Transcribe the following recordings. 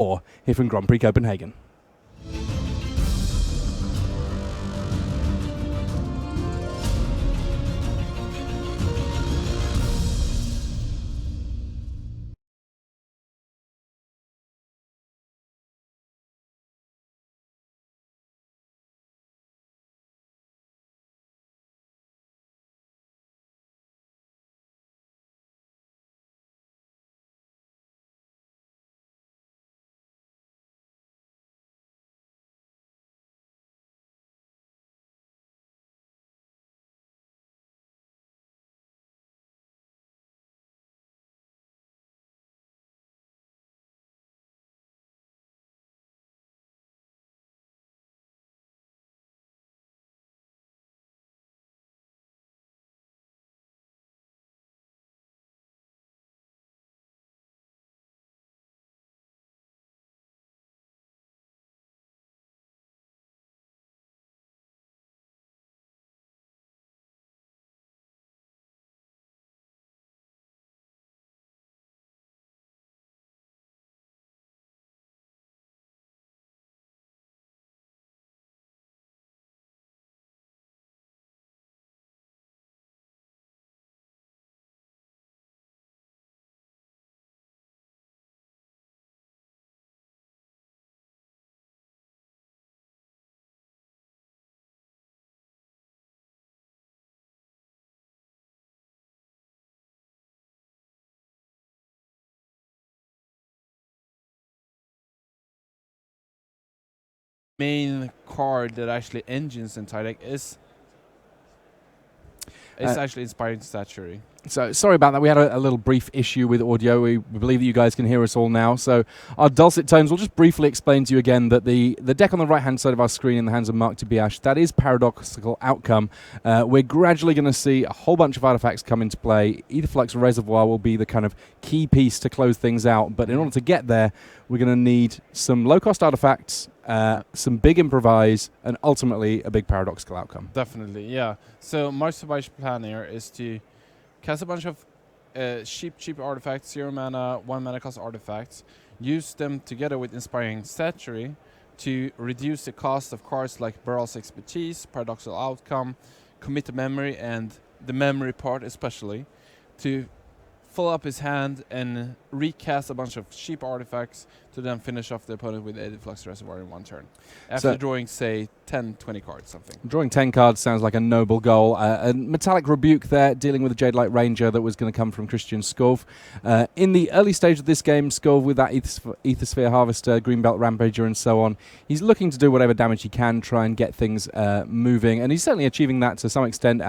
or here from Grand Prix Copenhagen. Main card that actually engines the entire deck is actually Inspiring Statuary. So sorry about that. We had a little brief issue with audio. We believe that you guys can hear us all now. So our dulcet tones will just briefly explain to you again that the deck on the right-hand side of our screen in the hands of Mark Tobias, that is Paradoxical Outcome. We're gradually going to see a whole bunch of artifacts come into play. Aetherflux Reservoir will be the kind of key piece to close things out. But in order to get there, we're going to need some low-cost artifacts, some big improvise, and ultimately a big Paradoxical Outcome. Definitely, yeah. So Mark's Tobias' plan here is to cast a bunch of cheap artifacts, 0 mana, 1 mana cost artifacts, use them together with Inspiring Statuary to reduce the cost of cards like Baral's Expertise, Paradoxical Outcome, Commit to Memory, and the memory part especially, to fill up his hand and recast a bunch of cheap artifacts to then finish off the opponent with Aetherflux Reservoir in one turn. After drawing, say, 10, 20 cards, something. Drawing 10 cards sounds like a noble goal. A Metallic Rebuke there, dealing with the Jade Light Ranger that was going to come from Christian Skov. In the early stage of this game, Skov with that Aethersphere Harvester, Greenbelt Rampager and so on, he's looking to do whatever damage he can, try and get things moving, and he's certainly achieving that to some extent.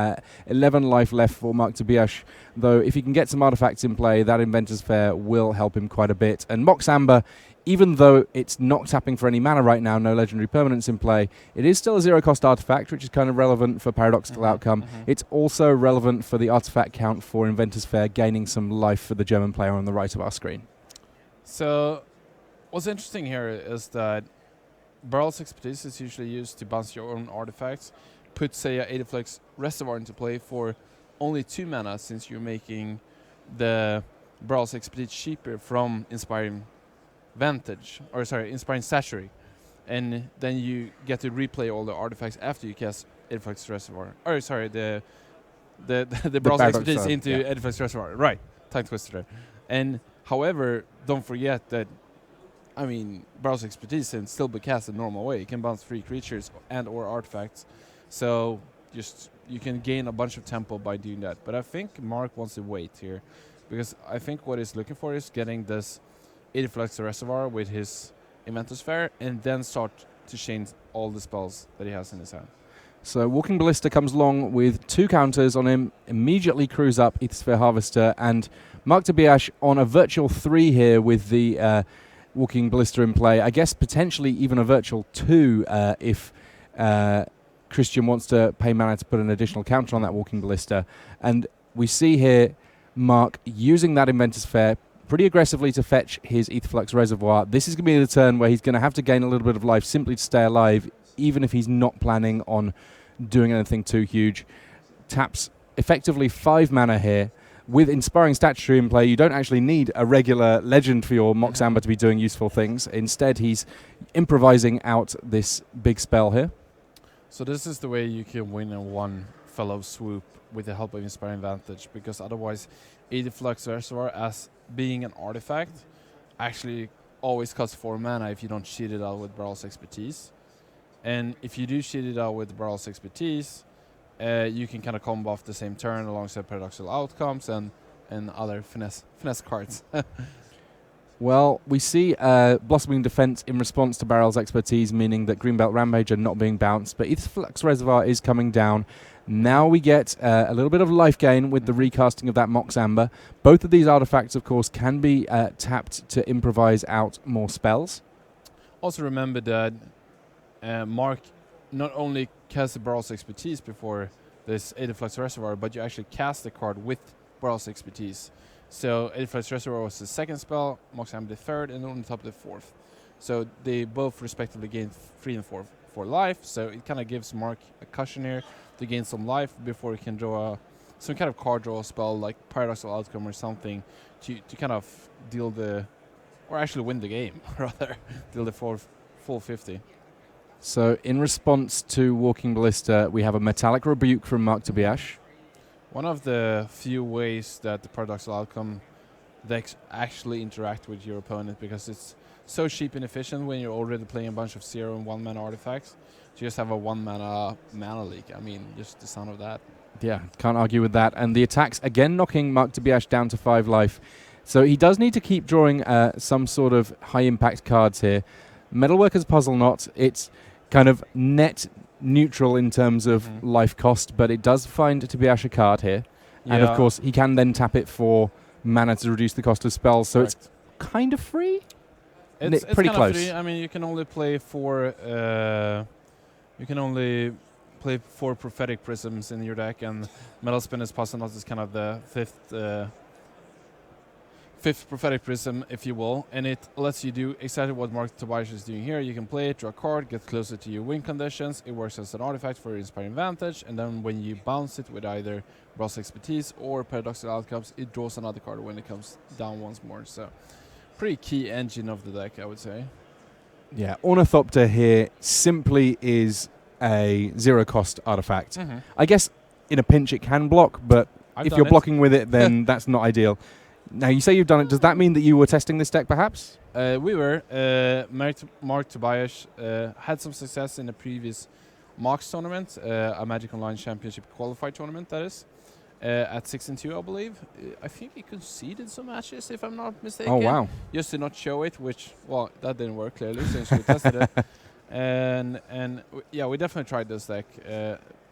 11 life left for Mark Tobias, though if he can get some artifacts in play, that Inventor's Fair will help him quite a bit. And Mox Amber, even though it's not tapping for any mana right now, no legendary permanents in play, it is still a 0-cost artifact, which is kind of relevant for Paradoxical Outcome. It's also relevant for the artifact count for Inventor's Fair, gaining some life for the German player on the right of our screen. So what's interesting here is that Baral's Expertise is usually used to bounce your own artifacts, put, say, a Aetherflux Reservoir into play for only 2 mana, since you're making the Baral's Expertise cheaper from Inspiring Statuary, and then you get to replay all the artifacts after you cast Aetherflux Reservoir. The Baral's Expertise into Aetherflux Reservoir. Right, tongue twister there. And however, don't forget that, I mean, Baral's Expertise can still be cast the normal way. You can bounce 3 creatures and or artifacts, so you can gain a bunch of tempo by doing that. But I think Mark wants to wait here, because I think what he's looking for is getting this Aetherflux Reservoir with his Inventor's Fair, and then start to change all the spells that he has in his hand. So Walking Ballista comes along with 2 counters on him, immediately crews up Aethersphere Harvester, and Mark Tobias on a virtual 3 here with the Walking Ballista in play. I guess potentially even a virtual 2 if Christian wants to pay mana to put an additional counter on that Walking Ballista. And we see here Mark using that Inventor's Fair pretty aggressively to fetch his Aetherflux Reservoir. This is going to be the turn where he's going to have to gain a little bit of life simply to stay alive, even if he's not planning on doing anything too huge. Taps effectively 5 mana here, with Inspiring Statuary in play, you don't actually need a regular legend for your Mox Amber to be doing useful things. Instead, he's improvising out this big spell here. So this is the way you can win in one fellow swoop with the help of Inspiring Vantage, because otherwise Aetherflux Reservoir, as being an artifact, actually always costs 4 mana if you don't cheat it out with Barrel's Expertise. And if you do cheat it out with Barrel's Expertise, you can kind of combo off the same turn alongside Paradoxical Outcomes and other finesse cards. Well, we see Blossoming Defense in response to Barrel's Expertise, meaning that Greenbelt Rampage are not being bounced, but Aetherflux Reservoir is coming down. Now we get a little bit of life gain with the recasting of that Mox Amber. Both of these artifacts, of course, can be tapped to improvise out more spells. Also remember that Mark not only cast the Barrel's Expertise before this Aetherflux Reservoir, but you actually cast the card with Barrel's Expertise. So Aetherflux Reservoir was the second spell, Mox Amber the third, and on top the fourth. So they both respectively gain 3 and 4 for life, so it kind of gives Mark a cushion here to gain some life before he can draw some kind of card draw spell like Paradoxical Outcome or something to kind of deal the, or actually win the game, rather, deal the full 50. So in response to Walking Ballista, we have a Metallic Rebuke from Mark Tobiash. One of the few ways that the Paradoxical Outcome decks actually interact with your opponent, because it's so cheap and efficient when you're already playing a bunch of 0 and 1 mana artifacts. To just have a 1 mana leak. I mean, just the sound of that. Yeah, can't argue with that. And the attacks, again, knocking Mark Tobiash down to 5 life. So he does need to keep drawing some sort of high-impact cards here. Metalworker's Puzzle Knot, it's kind of net neutral in terms of life cost, but it does find Tobiash a card here. Yeah. And, of course, he can then tap it for mana to reduce the cost of spells. So it's kind of free? It's pretty close. Free. I mean, you can only play 4... you can only play 4 Prophetic Prisms in your deck, and Metal Spinner's Puzzle Knot is kind of the fifth Prophetic Prism, if you will, and it lets you do exactly what Mark Tobias is doing here. You can play it, draw a card, get closer to your win conditions. It works as an artifact for Inspiring Vantage, and then when you bounce it with either Barrel's Expertise or Paradoxical Outcomes, it draws another card when it comes down once more. So, pretty key engine of the deck, I would say. Yeah, Ornithopter here simply is a 0-cost artifact. I guess in a pinch it can block, but if you're blocking with it, then that's not ideal. Now, you say you've done it. Does that mean that you were testing this deck, perhaps? We were. Mark Tobias had some success in the previous Mox tournament, a Magic Online Championship qualified tournament, that is, at 6-2, I believe. I think he conceded some matches, if I'm not mistaken. Oh, wow. Just to not show it, which, well, that didn't work, clearly, since we tested it. And yeah, we definitely tried this deck.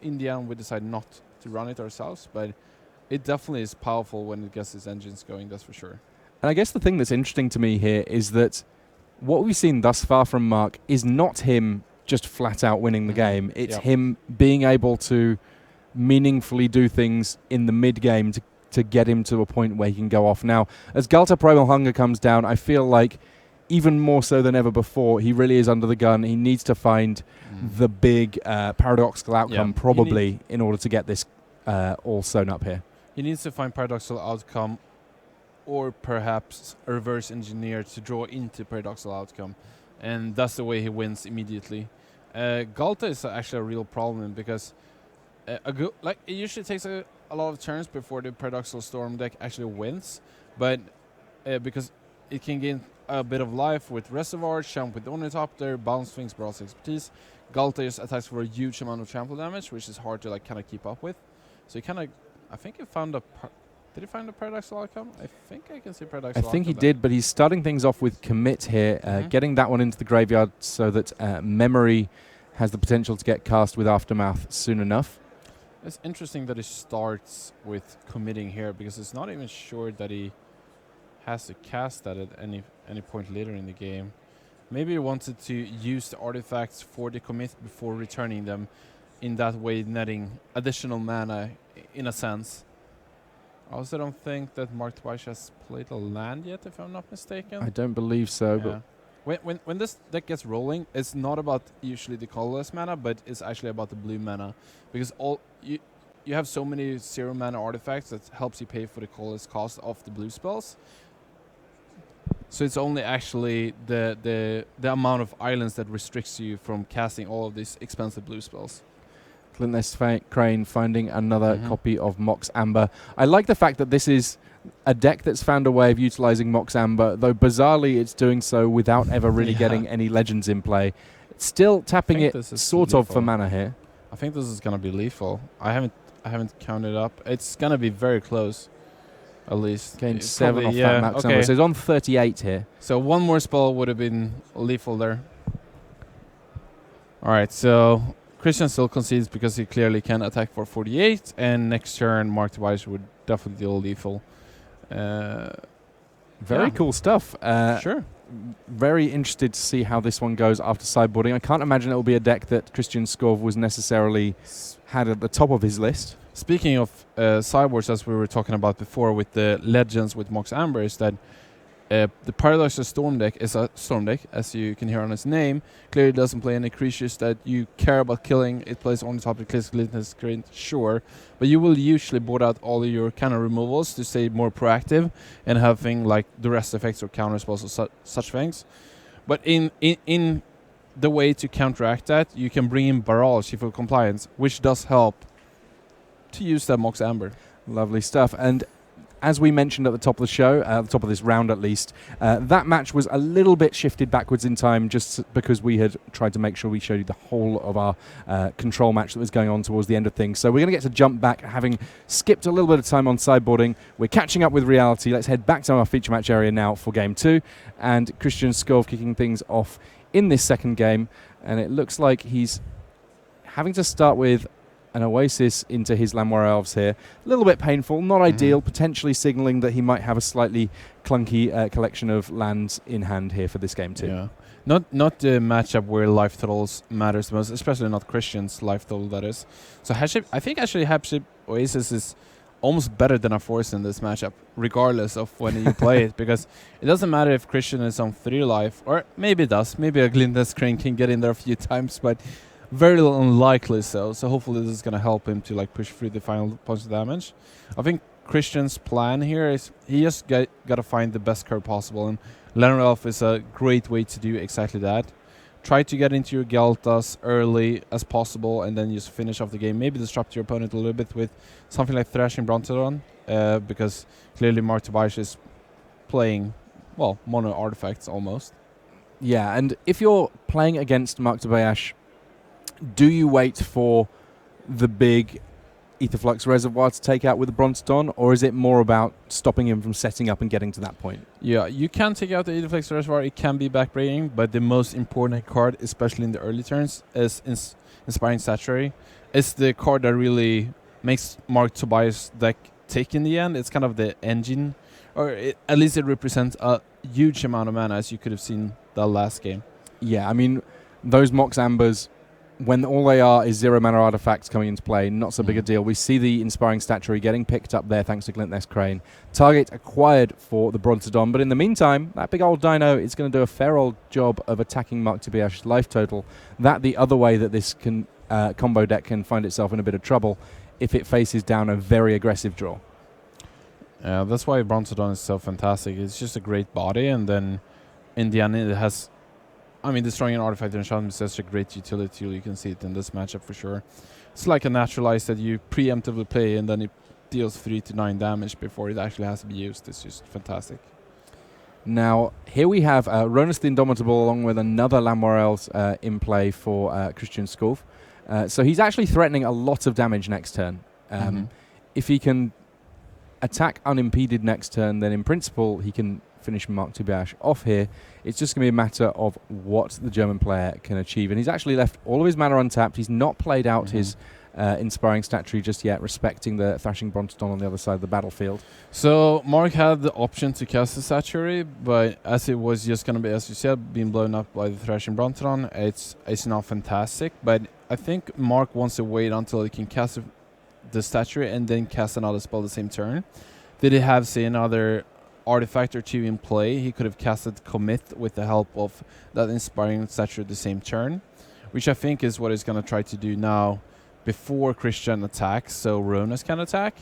In the end, we decided not to run it ourselves, but it definitely is powerful when it gets its engines going, that's for sure. And I guess the thing that's interesting to me here is that what we've seen thus far from Mark is not him just flat out winning the game. It's him being able to meaningfully do things in the mid-game to get him to a point where he can go off. Now, as Galta Primal Hunger comes down, I feel like even more so than ever before, he really is under the gun. He needs to find the big paradoxical outcome, probably, in order to get this all sewn up here. He needs to find paradoxical outcome, or perhaps a reverse engineer to draw into paradoxical outcome, and that's the way he wins immediately. Galta is actually a real problem, because it usually takes a lot of turns before the paradoxical storm deck actually wins, but because it can gain a bit of life with Reservoir, Champ with Ornithopter, Bounce Things, Barrel's Expertise. Galta just attacks for a huge amount of trample damage, which is hard to kind of keep up with. So he kind of, I think he found a... Did he find a paradoxical outcome? I think I can see paradoxical outcome. I think he did, but he's starting things off with Commit here, getting that one into the graveyard so that Memory has the potential to get cast with Aftermath soon enough. It's interesting that he starts with committing here, because it's not even sure that he has to cast that at any point later in the game. Maybe he wanted to use the artifacts for the commit before returning them, in that way netting additional mana in a sense. I also don't think that Mark Twice has played a land yet, if I'm not mistaken. I don't believe so. But when this deck gets rolling, it's not about usually the colorless mana, but it's actually about the blue mana, because you have so many 0 mana artifacts that helps you pay for the cost of the blue spells. So it's only actually the amount of islands that restricts you from casting all of these expensive blue spells. Glintless Crane finding another copy of Mox Amber. I like the fact that this is a deck that's found a way of utilizing Mox Amber, though bizarrely it's doing so without ever really getting any legends in play. It's still tapping it sort of for mana here. I think this is going to be lethal. I haven't counted up. It's going to be very close, at least. Gained 7 off that Mox Amber, so it's on 38 here. So one more spell would have been lethal there. All right, so Christian still concedes because he clearly can attack for 48, and next turn Mark Tobias would definitely deal lethal. Very cool stuff. Sure. Very interested to see how this one goes after sideboarding. I can't imagine it will be a deck that Christian Skov was necessarily had at the top of his list. Speaking of sideboards, as we were talking about before with the legends with Mox Amber, is that the Paradoxal Storm deck is a storm deck, as you can hear on its name. Clearly doesn't play any creatures that you care about killing. It plays on the top of the Glintless Crane, sure. But you will usually board out all of your kind of removals to stay more proactive and having like the rest effects or counter spells or such things. But in the way to counteract that, you can bring in Barrage for compliance, which does help to use that Mox Amber. Lovely stuff. And as we mentioned at the top of the show, at the top of this round at least, that match was a little bit shifted backwards in time just because we had tried to make sure we showed you the whole of our control match that was going on towards the end of things. So we're going to get to jump back, having skipped a little bit of time on sideboarding. We're catching up with reality. Let's head back to our feature match area now for Game 2. And Christian Skov kicking things off in this second game. And it looks like he's having to start with an Oasis into his Lamoire Elves here. A little bit painful, not ideal, potentially signalling that he might have a slightly clunky collection of lands in hand here for this game too. Yeah. Not the matchup where life totals matters the most, especially not Christian's life total, that is. So I think actually Hapship Oasis is almost better than a Force in this matchup, regardless of when you play it, because it doesn't matter if Christian is on 3 life, or maybe it does. Maybe a Glintless Crane can get in there a few times, but very unlikely so. So hopefully this is going to help him to like push through the final points of damage. I think Christian's plan here is he just got to find the best card possible, and Lamoire Elf is a great way to do exactly that. Try to get into your Geltas early as possible, and then just finish off the game. Maybe disrupt your opponent a little bit with something like Thrashing Brontodon, because clearly Mark Tobias is playing, well, mono artifacts almost. Yeah, and if you're playing against Mark Tobias, do you wait for the big Aetherflux Reservoir to take out with the Brontodon, or is it more about stopping him from setting up and getting to that point? Yeah, you can take out the Aetherflux Reservoir. It can be backbreaking, but the most important card, especially in the early turns, is Inspiring Statuary. It's the card that really makes Mark Tobias' deck tick in the end. It's kind of the engine, or at least it represents a huge amount of mana, as you could have seen the last game. Yeah, I mean, those Mox Ambers, when all they are is 0 mana artifacts coming into play, not so big a deal. We see the Inspiring Statuary getting picked up there thanks to Glintless Crane. Target acquired for the Brontodon, but in the meantime, that big old dino is going to do a fair old job of attacking Mark Tobias' life total. That the other way that this combo deck can find itself in a bit of trouble if it faces down a very aggressive draw. Yeah, that's why Brontodon is so fantastic. It's just a great body, and then in the end it has... I mean, destroying an artifact and enchantment is such a great utility tool. You can see it in this matchup for sure. It's like a naturalize that you preemptively play, and then it deals 3 to 9 damage before it actually has to be used. It's just fantastic. Now, here we have Ronus the Indomitable along with another Lamoire Elves in play for Christian Skov. So he's actually threatening a lot of damage next turn. If he can attack unimpeded next turn, then in principle he can finish Mark Tobias off here. It's just going to be a matter of what the German player can achieve. And he's actually left all of his mana untapped. He's not played out his Inspiring Statuary just yet, respecting the Thrashing Brontodon on the other side of the battlefield. So Mark had the option to cast the Statuary, but as it was just going to be, as you said, being blown up by the Thrashing Brontodon, it's not fantastic. But I think Mark wants to wait until he can cast the Statuary and then cast another spell the same turn. Did he have, say, another artifact or 2 in play, he could have casted Commit with the help of that Inspiring Statuary the same turn, which I think is what he's going to try to do now before Christian attacks, so Ronas can attack.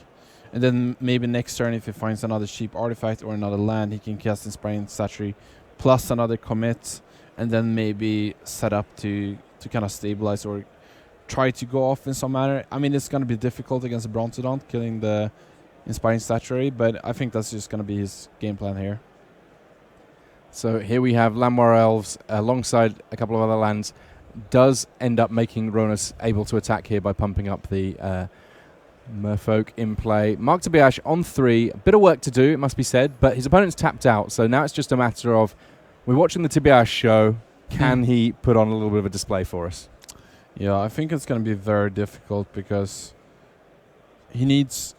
And then maybe next turn, if he finds another cheap artifact or another land, he can cast Inspiring Statuary plus another commit, and then maybe set up to kind of stabilize or try to go off in some manner. I mean, it's going to be difficult against a Brontodon, killing the Inspiring Statuary, but I think that's just going to be his game plan here. So here we have Landwar Elves alongside a couple of other lands. Does end up making Ronas able to attack here by pumping up the Merfolk in play. Mark Tobiash on 3. A bit of work to do, it must be said, but his opponent's tapped out, so now it's just a matter of we're watching the Tobiash show. Can he put on a little bit of a display for us? Yeah, I think it's going to be very difficult because he needs...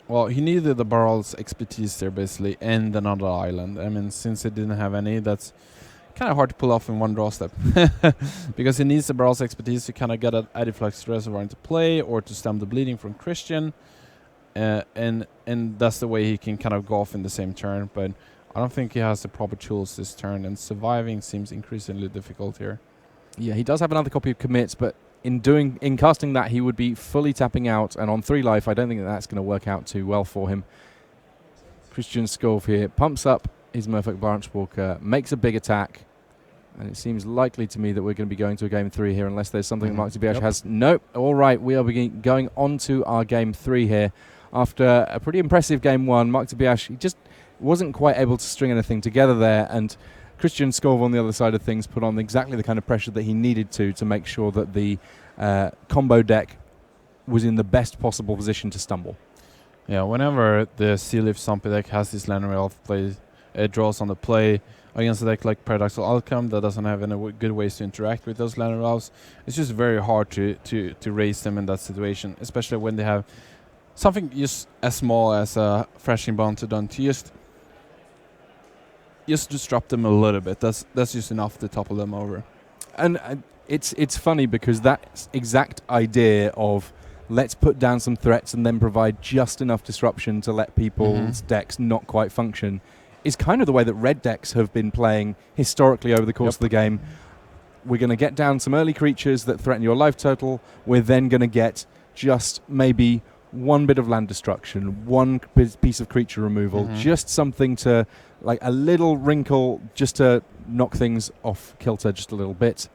Well, he needed the Baral's expertise there, basically, and another island. I mean, since he didn't have any, that's kind of hard to pull off in one draw step. Because he needs the Baral's expertise to kind of get an Aetherflux Reservoir into play or to stem the bleeding from Christian. And that's the way he can kind of go off in the same turn. But I don't think he has the proper tools this turn, and surviving seems increasingly difficult here. Yeah, he does have another copy of Commits, but in casting that, he would be fully tapping out, and on 3 life, I don't think that's going to work out too well for him. Christian Skolv here pumps up his Merfolk Branchwalker, makes a big attack, and it seems likely to me that we're going to be going to a game 3 here, unless there's something Mark Tobiash has. Nope. All right, we are going on to our game 3 here. After a pretty impressive game 1, Mark Tobiash, he just wasn't quite able to string anything together there, and Christian Skolv on the other side of things put on exactly the kind of pressure that he needed to make sure that the combo deck was in the best possible position to stumble. Yeah, whenever the Sealeaf Zombie deck has this Land Elf play, draws on the play against a deck like Paradoxical Outcome that doesn't have any good ways to interact with those Land Elves, it's just very hard to raise them in that situation, especially when they have something just as small as a Thrashing Brontodon to just disrupt them a little bit. That's just enough to topple them over. And it's funny because that exact idea of let's put down some threats and then provide just enough disruption to let people's decks not quite function is kind of the way that red decks have been playing historically over the course of the game. We're going to get down some early creatures that threaten your life total. We're then going to get just maybe one bit of land destruction, one piece of creature removal, just something to, like a little wrinkle just to knock things off kilter just a little bit.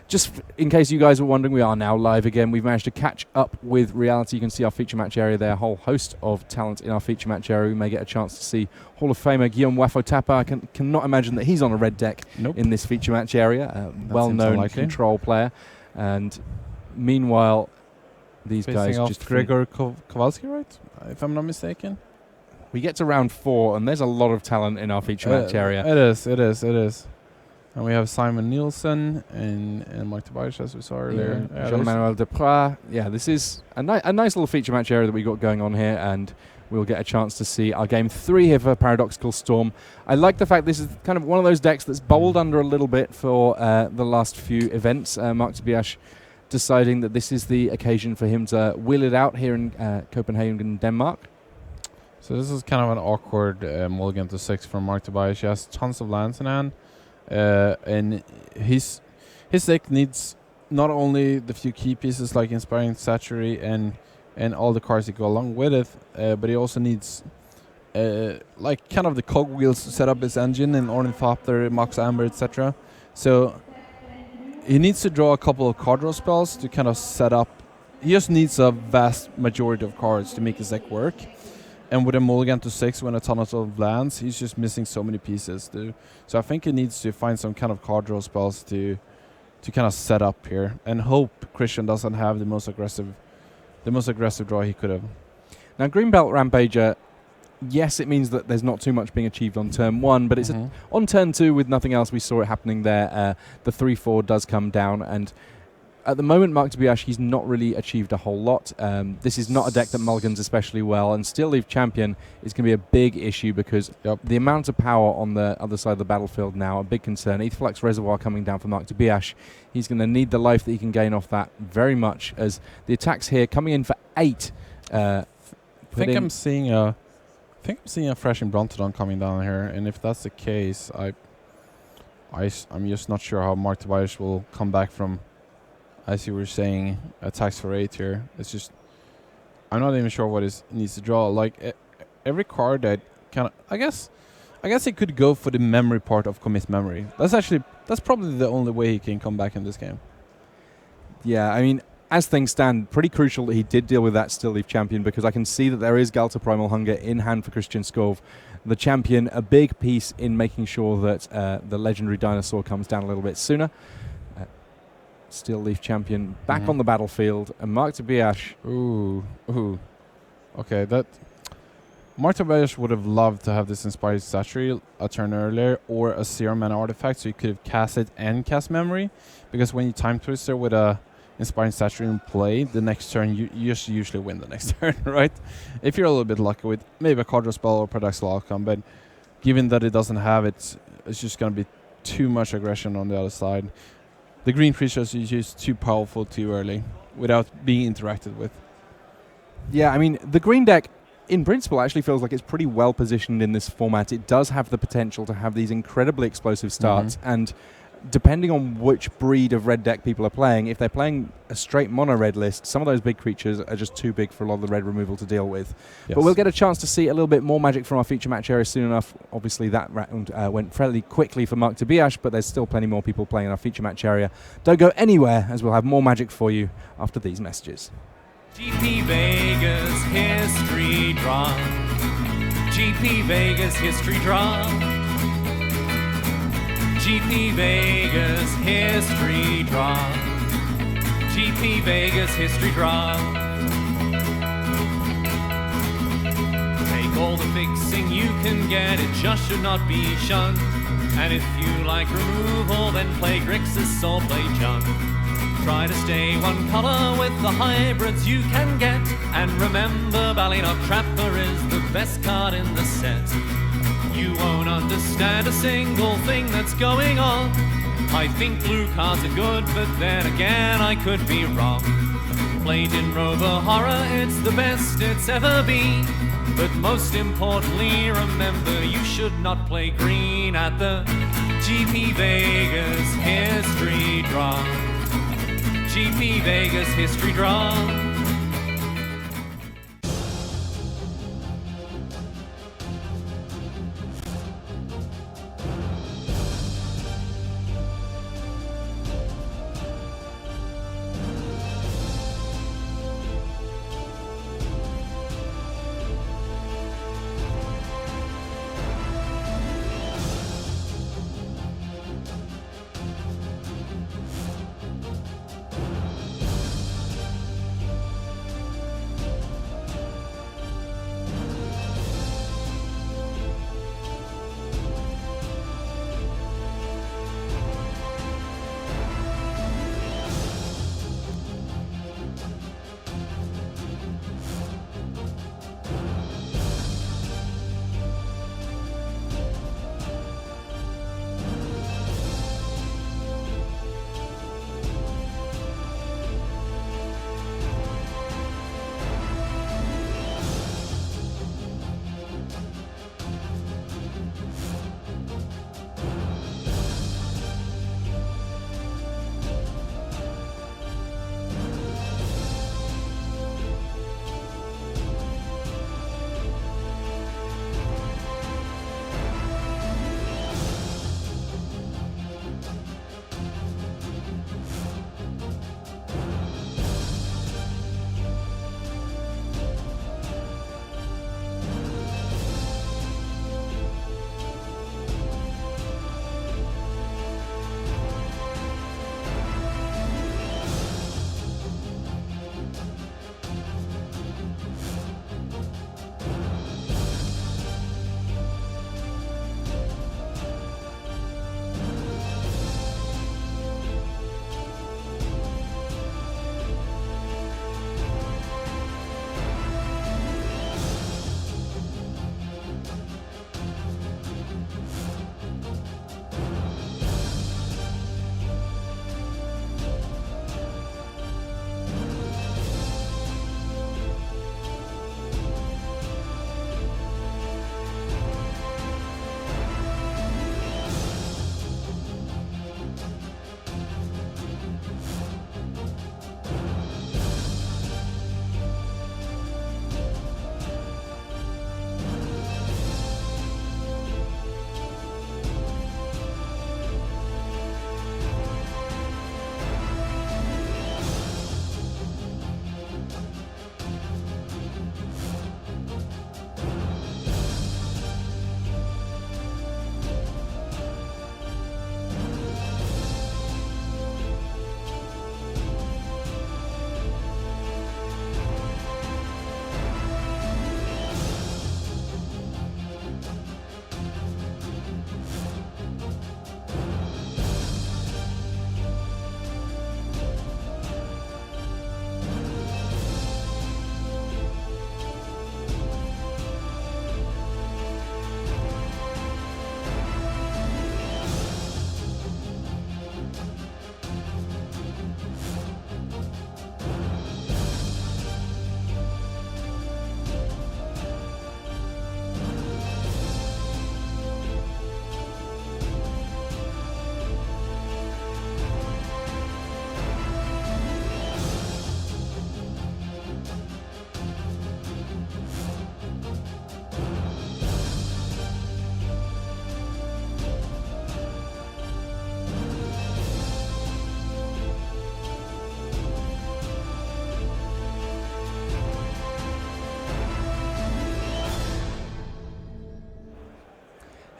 Just in case you guys were wondering, we are now live again. We've managed to catch up with reality. You can see our feature match area there, a whole host of talent in our feature match area. We may get a chance to see Hall of Famer Guillaume Wafo-Tapa. I cannot imagine that he's on a red deck in this feature match area. Well-known control player. And meanwhile, these guys just... Gregor Kowalski, right? If I'm not mistaken. We get to round 4, and there's a lot of talent in our feature match area. It is. And we have Simon Nielsen and Mark Tobiash, as we saw earlier. Jean-Manuel Depras. Yeah, this is a nice little feature match area that we got going on here, and we'll get a chance to see our game 3 here for Paradoxical Storm. I like the fact this is kind of one of those decks that's bubbled under a little bit for the last few events. Mark Tobiash deciding that this is the occasion for him to wheel it out here in Copenhagen, Denmark. So this is kind of an awkward mulligan to 6 from Mark Tobiash. He has tons of lands in hand. And his deck needs not only the few key pieces like Inspiring Statuary and all the cards that go along with it, but he also needs like kind of the cogwheels to set up his engine in Ornithopter, Mox Amber, etc. So he needs to draw a couple of card draw spells to kind of set up. He just needs a vast majority of cards to make his deck work. And with a mulligan to 6 when a ton of lands, he's just missing so many pieces. So I think he needs to find some kind of card draw spells to kind of set up here, and hope Christian doesn't have the most aggressive draw he could have. Now, Greenbelt Rampager, yes, it means that there's not too much being achieved on turn 1, but it's on turn 2 with nothing else. We saw it happening there. The 3/4 does come down, and at the moment, Mark Tobiash, he's not really achieved a whole lot. This is not a deck that mulligans especially well, and Still Leaf Champion is going to be a big issue because the amount of power on the other side of the battlefield now, a big concern. Aetherflux Reservoir coming down for Mark Tobiash. He's going to need the life that he can gain off that very much, as the attacks here coming in for 8. I think I'm seeing a Thrashing Brontodon coming down here, and if that's the case, I'm just not sure how Mark Tobiash will come back from as you were saying, attacks for 8 here. It's just, I'm not even sure what it needs to draw. Like every card that kind of, I guess it could go for the memory part of commit memory. That's probably the only way he can come back in this game. Yeah, I mean, as things stand, pretty crucial that he did deal with that Still Leaf Champion, because I can see that there is Galta Primal Hunger in hand for Christian Skov. The champion, a big piece in making sure that the legendary dinosaur comes down a little bit sooner. Still Leaf Champion back on the battlefield, and Mark Tobias. Ooh. Okay, that Mark Tobias would have loved to have this Inspired Statue a turn earlier, or a 0-mana artifact, so you could have cast it and cast memory. Because when you time twister with a Inspired Statue in play, the next turn you just usually win the next turn, right? If you're a little bit lucky with maybe a card draw spell or paradoxical outcome, but given that it doesn't have it, it's just going to be too much aggression on the other side. The green creatures is just too powerful too early without being interacted with. Yeah, I mean, the green deck, in principle, actually feels like it's pretty well positioned in this format. It does have the potential to have these incredibly explosive starts, and depending on which breed of red deck people are playing, if they're playing a straight mono red list, some of those big creatures are just too big for a lot of the red removal to deal with. Yes. But we'll get a chance to see a little bit more Magic from our feature match area soon enough. Obviously that round went fairly quickly for Mark Tobias, but there's still plenty more people playing in our feature match area. Don't go anywhere, as we'll have more Magic for you after these messages. GP Vegas History Draw. GP Vegas History Draw. GP Vegas History Draw. GP Vegas History Draw. Take all the fixing you can get, it just should not be shunned. And if you like removal, then play Grixis or play Jund. Try to stay one color with the hybrids you can get. And remember, Ballynock Trapper is the best card in the set. You won't understand a single thing that's going on. I think blue cards are good, but then again I could be wrong. Played in Rover Horror, it's the best it's ever been. But most importantly, remember you should not play green at the GP Vegas History Draw. GP Vegas History Draw.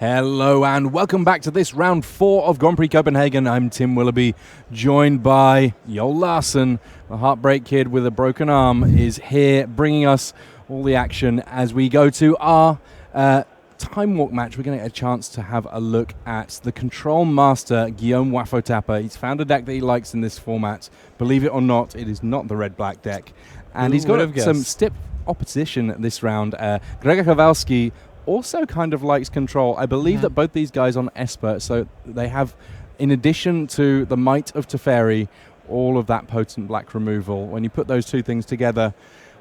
Hello and welcome back to this round 4 of Grand Prix Copenhagen. I'm Tim Willoughby, joined by Joel Larsen. The Heartbreak Kid with a broken arm is here, bringing us all the action as we go to our time walk match. We're going to get a chance to have a look at the Control Master, Guillaume Wafotapa. He's found a deck that he likes in this format. Believe it or not, it is not the red-black deck. And he's got some stiff opposition this round. Gregor Kowalski also kind of likes Control. I believe that both these guys on Esper, so they have, in addition to the Might of Teferi, all of that potent black removal. When you put those two things together,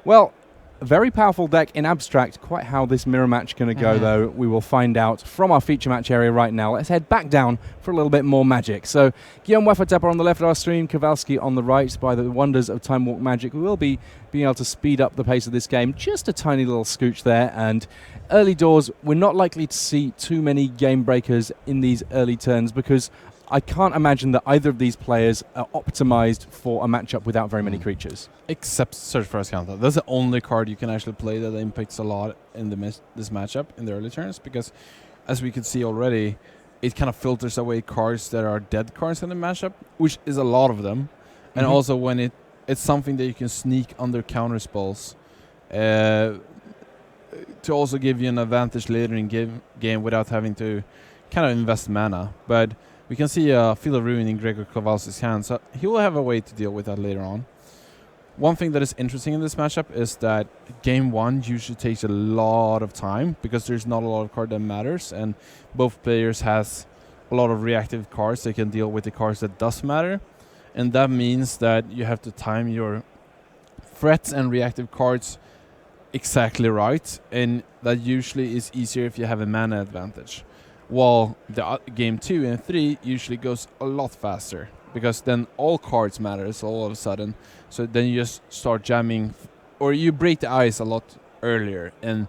well, a very powerful deck in abstract. Quite how this mirror match going to go, though, we will find out from our feature match area right now. Let's head back down for a little bit more magic. So, Guillaume Wafotapa on the left of our stream, Kowalski on the right. By the wonders of Time Walk Magic, we will be being able to speed up the pace of this game. Just a tiny little scooch there, and early doors, we're not likely to see too many game breakers in these early turns because I can't imagine that either of these players are optimized for a matchup without very many creatures. Except Search for Ascanta. That's the only card you can actually play that impacts a lot in this matchup in the early turns, because as we could see already, it kind of filters away cards that are dead cards in the matchup, which is a lot of them. And also when it's something that you can sneak under counter spells to also give you an advantage later in game without having to kind of invest mana. But we can see Field of Ruin in Gregor Kowalski's hand, so he will have a way to deal with that later on. One thing that is interesting in this matchup is that game 1 usually takes a lot of time because there's not a lot of card that matters, and both players has a lot of reactive cards. They can deal with the cards that does matter, and that means that you have to time your threats and reactive cards exactly right, and that usually is easier if you have a mana advantage. While the game 2 and 3 usually goes a lot faster because then all cards matters all of a sudden. So then you just start jamming, or you break the ice a lot earlier, and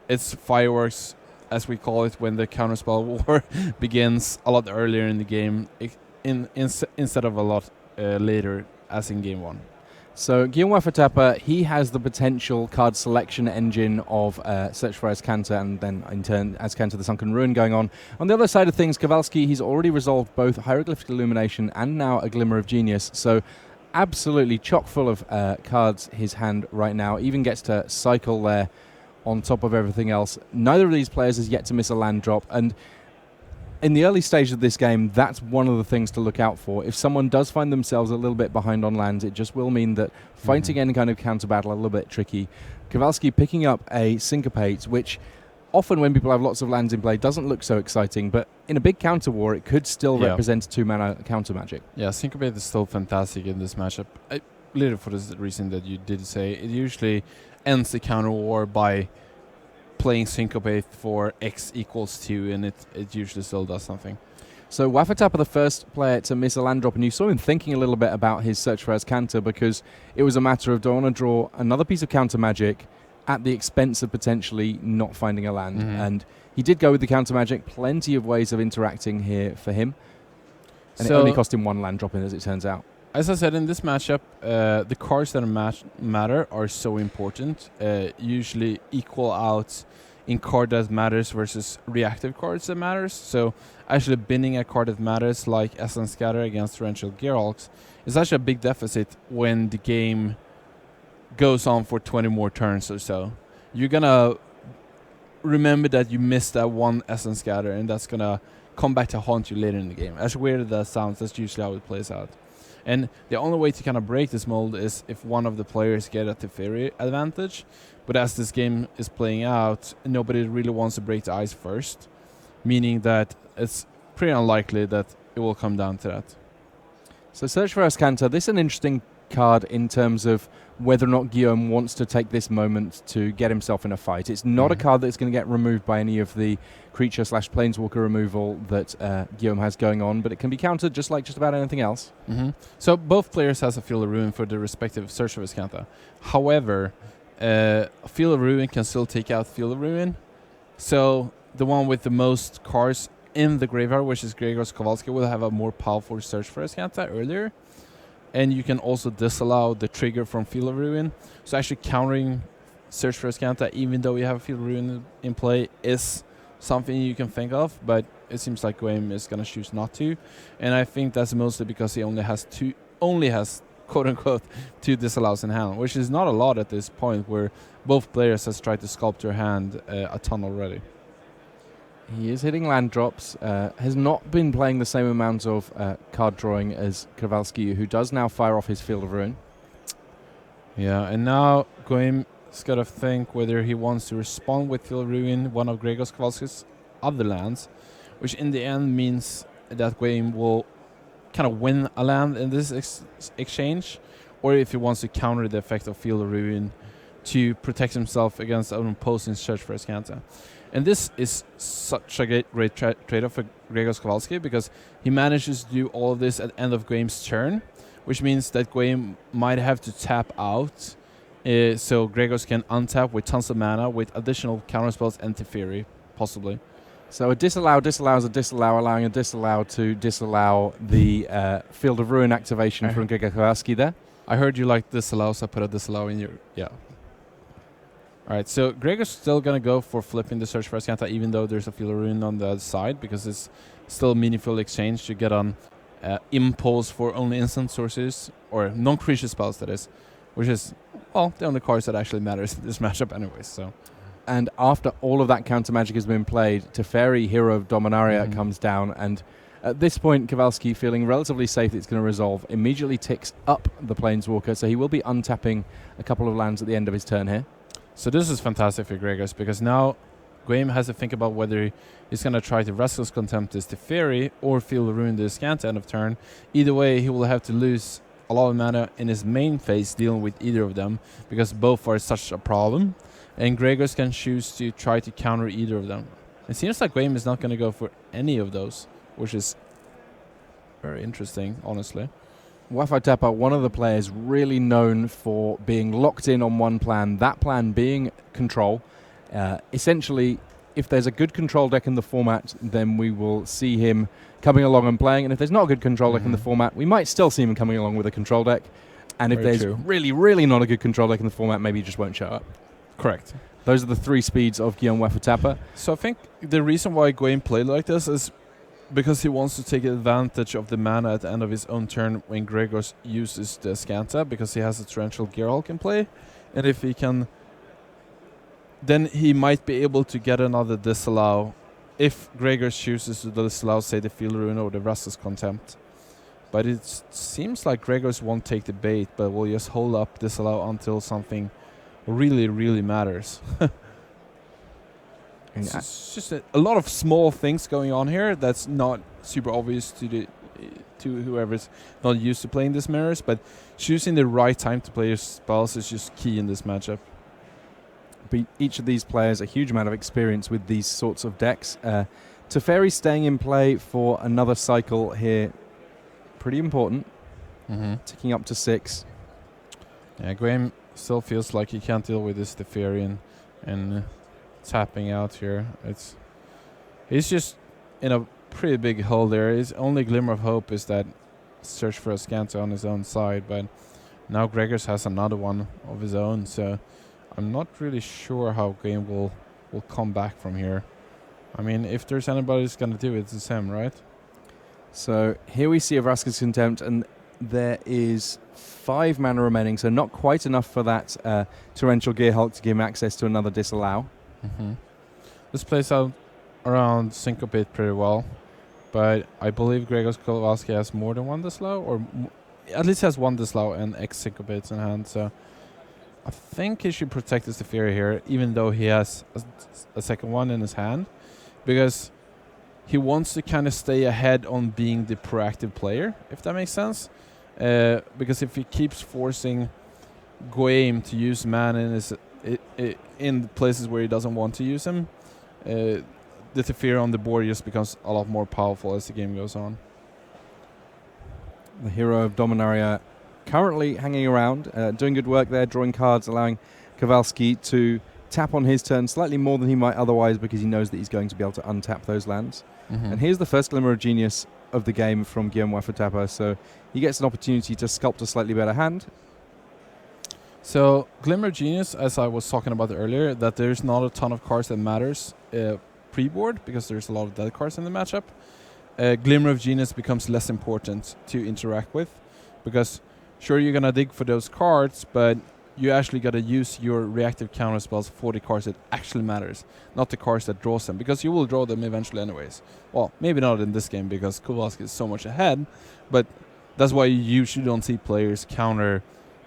it's fireworks, as we call it, when the counterspell war begins a lot earlier in the game, instead of a lot later, as in game 1. So Guillaume Wafotapa, he has the potential card selection engine of Search for Azcanta, and then in turn Azcanta the Sunken Ruin going on. On the other side of things, Kowalski, he's already resolved both Hieroglyphic Illumination and now a Glimmer of Genius. So absolutely chock full of cards his hand right now. Even gets to cycle there on top of everything else. Neither of these players has yet to miss a land drop, and in the early stage of this game, that's one of the things to look out for. If someone does find themselves a little bit behind on lands, it just will mean that fighting any kind of counter battle a little bit tricky. Kowalski picking up a Syncopate, which often when people have lots of lands in play doesn't look so exciting, but in a big counter war, it could still represent 2-mana counter magic. Yeah, Syncopate is still fantastic in this matchup. Literally for the reason that you did say, it usually ends the counter war by playing Syncopate for X equals 2, and it usually still does something. So Wafotapa, the first player to miss a land drop, and you saw him thinking a little bit about his Search for Azcanta because it was a matter of, do I want to draw another piece of counter magic at the expense of potentially not finding a land? And he did go with the counter magic. Plenty of ways of interacting here for him. And it only cost him 1 land drop in, as it turns out. As I said, in this matchup, the cards that matter are so important. Usually equal out in card that matters versus reactive cards that matters. So actually binning a card that matters, like Essence Scatter against Torrential Geralx, is actually a big deficit when the game goes on for 20 more turns or so. You're gonna remember that you missed that one Essence Scatter, and that's gonna come back to haunt you later in the game. As weird as that sounds, that's usually how it plays out. And the only way to kind of break this mold is if one of the players get a Teferi advantage. But as this game is playing out, nobody really wants to break the ice first, meaning that it's pretty unlikely that it will come down to that. So Search for Azcanta, this is an interesting card in terms of whether or not Guillaume wants to take this moment to get himself in a fight. It's not a card that's going to get removed by any of the creature/planeswalker removal that Guillaume has going on, but it can be countered just like just about anything else. So both players has a Field of Ruin for the respective Search of Azcanta. However, Field of Ruin can still take out Field of Ruin. So the one with the most cards in the graveyard, which is Gregor Kowalski, will have a more powerful Search for Azcanta earlier. And you can also disallow the trigger from Field of Ruin. So actually countering Search for Azcanta, even though you have Field of Ruin in play, is something you can think of, but it seems like Guim is going to choose not to, and I think that's mostly because he only has quote unquote 2 disallows in hand, which is not a lot at this point, where both players has tried to sculpt their hand a ton already. He is hitting land drops, has not been playing the same amount of card drawing as Kowalski, who does now fire off his Field of Ruin. Yeah, and now Guim's got to think whether he wants to respond with Field of Ruin, one of Gregos Kowalski's other lands, which in the end means that Guim will kind of win a land in this exchange, or if he wants to counter the effect of Field of Ruin to protect himself against an opposing search for Escanta. And this is such a great trade-off for Gregos Kowalski, because he manages to do all of this at the end of Guim's turn, which means that Guim might have to tap out, so Gregos can untap with tons of mana with additional counterspells and Teferi, possibly. So a disallow disallows a disallow, allowing a disallow to disallow the Field of Ruin activation from Gregos Kowalski there. I heard you like disallow, so I put a disallow in your... Yeah. Alright, so Gregor's still going to go for flipping the search for Escanta, even though there's a Field of Ruin on the other side, because it's still a meaningful exchange to get on impulse for only instant sources, or non-creature spells, that is, which is, well, the only cards that actually matters in this matchup anyways, so... And after all of that counter magic has been played, Teferi, Hero of Dominaria, comes down, and at this point, Kowalski, feeling relatively safe that it's going to resolve, immediately ticks up the Planeswalker, so he will be untapping a couple of lands at the end of his turn here. So this is fantastic for Gregos, because now Guim has to think about whether he's going to try to Restless Contempt this Teferi or Field of Ruin the Escanta end of turn. Either way, he will have to lose a lot of mana in his main phase dealing with either of them, because both are such a problem, and Gregos can choose to try to counter either of them. It seems like Guim is not going to go for any of those, which is very interesting, honestly. Wafo-Tapa, one of the players really known for being locked in on one plan, that plan being control. Essentially, if there's a good control deck in the format, then we will see him coming along and playing, and if there's not a good control deck in the format, we might still see him coming along with a control deck, and if there's really, really not a good control deck in the format, maybe he just won't show up. Correct. Those are the 3 speeds of Guillaume Wafo-Tapa. So I think the reason why Guim played like this is because he wants to take advantage of the mana at the end of his own turn when Gregos uses the Escanta, because he has a Torrential Gearhulk in play, and if he can, then he might be able to get another disallow if Gregos chooses to disallow, say, the Field of Ruin or the Restless Contempt. But it seems like Gregos won't take the bait, but will just hold up disallow until something really, really matters. It's just a lot of small things going on here that's not super obvious to whoever's not used to playing this mirrors, but choosing the right time to play your spells is just key in this matchup. But each of these players a huge amount of experience with these sorts of decks. Teferi staying in play for another cycle here, pretty important. Ticking up to 6. Yeah, Guim still feels like he can't deal with this Teferi and tapping out here. He's just in a pretty big hole there. His only glimmer of hope is that search for Escanta on his own side, but now Gregos has another one of his own, so I'm not really sure how Guim will come back from here. I mean, if there's anybody who's going to do it, it's him, right? So here we see a Vraska's Contempt, and there is 5 mana remaining, so not quite enough for that Torrential Gearhulk to give him access to another disallow. This plays out around Syncopate pretty well, but I believe Gregos Kowalski has more than one disallow, or at least has one disallow and X Syncopates in hand, so I think he should protect his Teferi here, even though he has a second one in his hand, because he wants to kind of stay ahead on being the proactive player, if that makes sense. Because if he keeps forcing Guim to use mana in places where he doesn't want to use him, the Teferi on the board just becomes a lot more powerful as the game goes on. The Hero of Dominaria currently hanging around, doing good work there, drawing cards, allowing Kowalski to tap on his turn slightly more than he might otherwise, because he knows that he's going to be able to untap those lands. And here's the first glimmer of genius of the game from Guillaume Wafo-Tapa, so he gets an opportunity to sculpt a slightly better hand. So Glimmer of Genius, as I was talking about earlier, that there's not a ton of cards that matters pre-board because there's a lot of dead cards in the matchup. Glimmer of Genius becomes less important to interact with because sure you're gonna dig for those cards, but you actually gotta use your reactive counter spells for the cards that actually matters, not the cards that draws them, because you will draw them eventually anyways. Well, maybe not in this game because Kowalski is so much ahead, but that's why you usually don't see players counter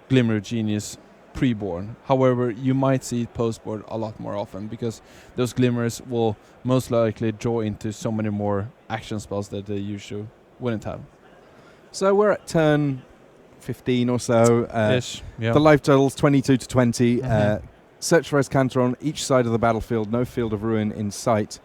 Glimmer of Genius pre-board. However, you might see it post-board a lot more often because those glimmers will most likely draw into so many more action spells that they usually wouldn't have. So we're at turn 15 or so. Ish, yeah. The life total's 22 to 20. Search for Escantor on each side of the battlefield. No Field of Ruin in sight.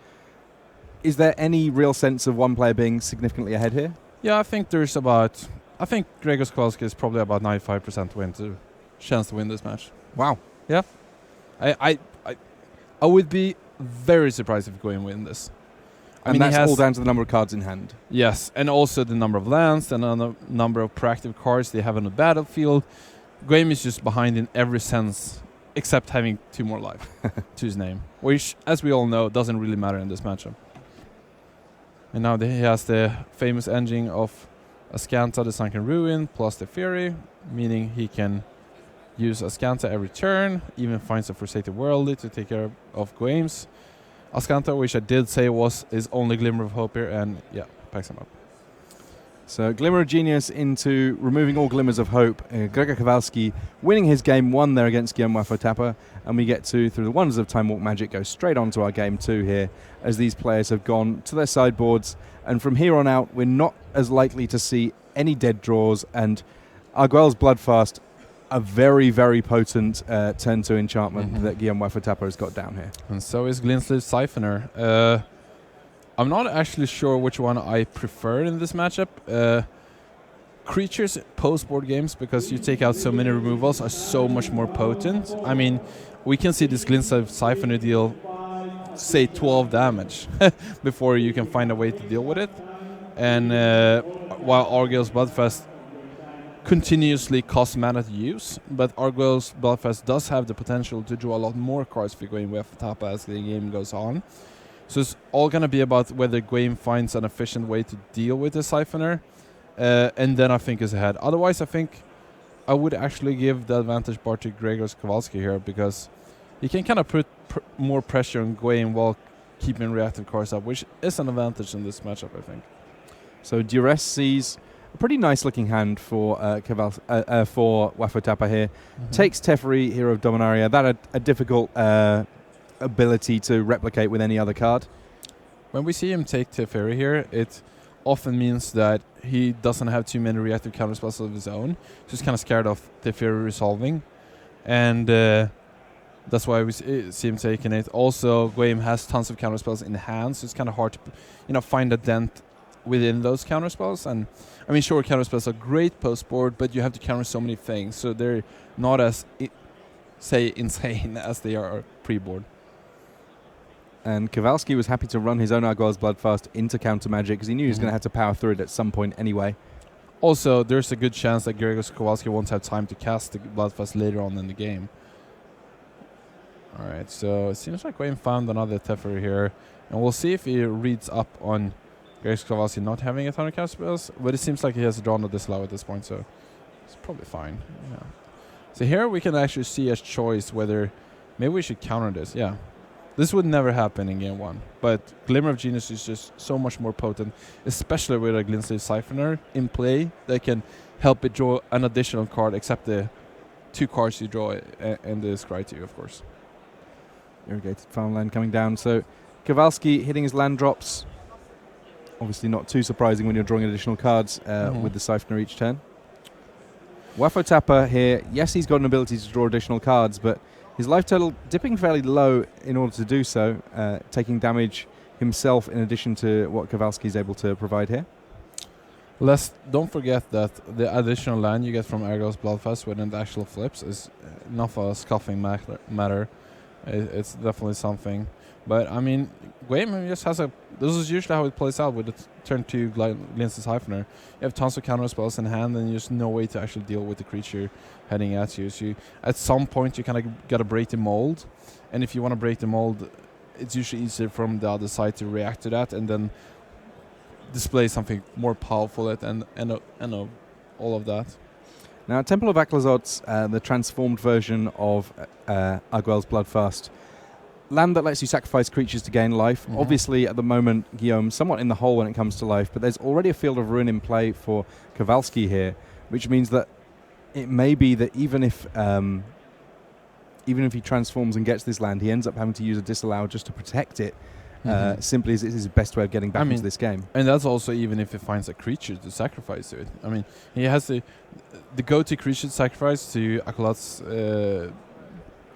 Is there any real sense of one player being significantly ahead here? Yeah, I think Gregor Kowalski is probably about 95% chance to win this match. Wow. Yeah. I would be very surprised if Goyim win this. I mean, that's all down to the number of cards in hand. Yes, and also the number of lands and the number of proactive cards they have on the battlefield. Goyim is just behind in every sense, except having 2 more life to his name, which, as we all know, doesn't really matter in this matchup. And now he has the famous engine of Ascanta, the Sunken Ruin, plus the Fury, meaning he can use Ascanta every turn, even finds a Forsaken Worldly to take care of Goyim's Ascanta, which I did say is only Glimmer of Hope here, and yeah, packs him up. So Glimmer of Genius into removing all glimmers of hope. Gregor Kowalski winning his game 1 there against Guillaume Wafo-Tapa, and we get to, through the wonders of Time Walk Magic, go straight on to our game 2 here, as these players have gone to their sideboards, and from here on out we're not as likely to see any dead draws, and Arguel's Bloodfast, a very, very potent turn 2 enchantment that Guillaume Wafo-Tapa has got down here. And so is Glintleaf Siphoner. I'm not actually sure which one I prefer in this matchup. Creatures post-board games, because you take out so many removals, are so much more potent. I mean, we can see this Glintleaf Siphoner deal, say 12 damage before you can find a way to deal with it. And while Arguel's Bloodfest continuously costs mana to use, but Arguel's Bloodfest does have the potential to draw a lot more cards for Guillaume Wafo-Tapa as the game goes on. So it's all going to be about whether Guillaume finds an efficient way to deal with the Siphoner, and then I think is ahead. Otherwise, I think I would actually give the advantage bar to Gregor Kowalski here, because he can kind of put more pressure on Guillaume while keeping reactive cards up, which is an advantage in this matchup, I think. So Duress sees a pretty nice looking hand for Wafo-Tapa here. Takes Teferi, Hero of Dominaria. That a difficult ability to replicate with any other card. When we see him take Teferi here, it often means that he doesn't have too many reactive counterspells of his own. He's just kind of scared of Teferi resolving. And that's why we see him taking it. Also, Guillaume has tons of counterspells in hand, so it's kind of hard to find a dent within those counterspells. And I mean, sure, counterspells are great post-board, but you have to counter so many things, so they're not as, insane as they are pre-board. And Kowalski was happy to run his own Arguel's Bloodfast into counter magic because he knew he was going to have to power through it at some point anyway. Also, there's a good chance that Gregor Kowalski won't have time to cast the Bloodfast later on in the game. Alright, so it seems like Wayne found another Teferi here, and we'll see if he reads up on Gregor Kowalski not having a ton of cast spells, but it seems like he has drawn a disallow at this point, so it's probably fine. Yeah. So here we can actually see a choice whether maybe we should counter this. Yeah. This would never happen in game 1, but Glimmer of Genius is just so much more potent, especially with a Glintleaf Siphoner in play that can help it draw an additional card, except the 2 cards you draw and the Scry 2, of course. Irrigated Farmland coming down. So Kowalski hitting his land drops. Obviously not too surprising when you're drawing additional cards with the Siphoner each turn. Wafo-Tapa here, yes, he's got an ability to draw additional cards, but his life total dipping fairly low in order to do so, taking damage himself in addition to what Kowalski is able to provide here. Don't forget that the additional land you get from Arguel's Bloodfest when it actually flips is not a scoffing matter. It's definitely something. But I mean, Guillaume just has this is usually how it plays out with the turn 2 Glintleaf Siphoner. You have tons of counter spells in hand, and there's no way to actually deal with the creature heading at you. So at some point, you kind of got to break the mold. And if you want to break the mold it's usually easier from the other side to react to that and then display something more powerful and all of that. Now, Temple of Aklazot's the transformed version of Arguel's Bloodfast. Land that lets you sacrifice creatures to gain life. Mm-hmm. Obviously, at the moment, Guillaume, somewhat in the hole when it comes to life, but there's already a Field of Ruin in play for Kowalski here, which means that it may be that even if he transforms and gets this land, he ends up having to use a disallow just to protect it, simply as it's his best way of getting back into this game. And that's also even if he finds a creature to sacrifice to it. I mean, he has the go-to creature to sacrifice to Akalot's